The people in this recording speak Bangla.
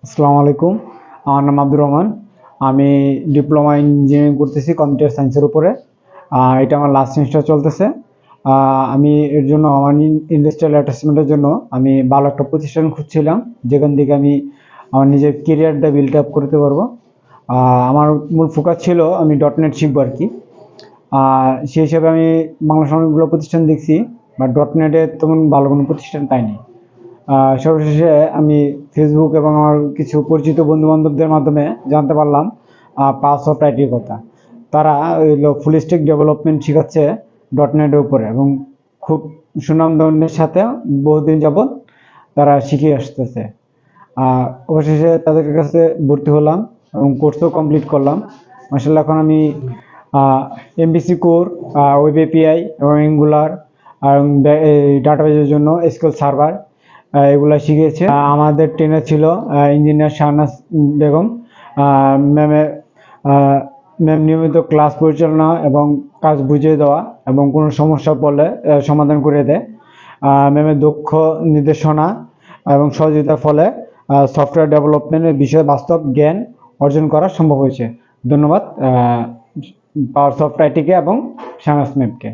আসসালামু আলাইকুম। আমার নাম আব্দুর রহমান। আমি ডিপ্লোমা ইঞ্জিনিয়ারিং করতেছি কম্পিউটার সায়েন্সের উপরে। এটা আমার লাস্ট সেমিস্টার চলতেছে। আমি এর জন্য আমার ইন্ডাস্ট্রিয়াল অ্যাটাচমেন্টের জন্য আমি ভালো একটা প্রতিষ্ঠান খুঁজছিলাম, যেখান থেকে আমি আমার নিজের কেরিয়ারটা বিল্ড আপ করতে পারবো। আমার মূল ফোকাস ছিল আমি ডট নেট শিখবো আর কি। সেই হিসাবে আমি বাংলাদেশের অনেকগুলো প্রতিষ্ঠান দেখছি, বাট ডট নেটে তেমন ভালো কোনো প্রতিষ্ঠান পাইনি। সর্বশেষে আমি ফেসবুক এবং আমার কিছু পরিচিত বন্ধু-বান্ধবদের মাধ্যমে জানতে পারলাম পালস অফ আইটির কথা। তারা হইলো ফুল স্ট্যাক ডেভেলপমেন্ট শিখাচ্ছে ডট নেটের উপরে, এবং খুব সুনামধন্যের সাথে বহুদিন যাবৎ তারা শিখিয়ে আসতেছে। অবশেষে তাদের কাছে ভর্তি হলাম এবং কোর্সও কমপ্লিট করলাম। মাশাআল্লাহ, এখন আমি এমভিসি কোর, ওয়েব এপিআই এবং অ্যাঙ্গুলার এবং ডাটাবেজের জন্য এসকিউএল সার্ভার এগুলা শিখিয়েছে। আমাদের ট্রেনে ছিল ইঞ্জিনিয়ার শাহনাজ বেগম। ম্যামের ম্যাম নিয়মিত ক্লাস পরিচালনা এবং কাজ বুঝিয়ে দেওয়া এবং কোনো সমস্যা পড়লে সমাধান করে দেয়। ম্যামের দক্ষ নির্দেশনা এবং সহযোগিতার ফলে সফটওয়্যার ডেভেলপমেন্টের বিষয়ে বাস্তব জ্ঞান অর্জন করা সম্ভব হয়েছে। ধন্যবাদ পাওয়ার সফট আইটিকে এবং শাহনাজ ম্যামকে।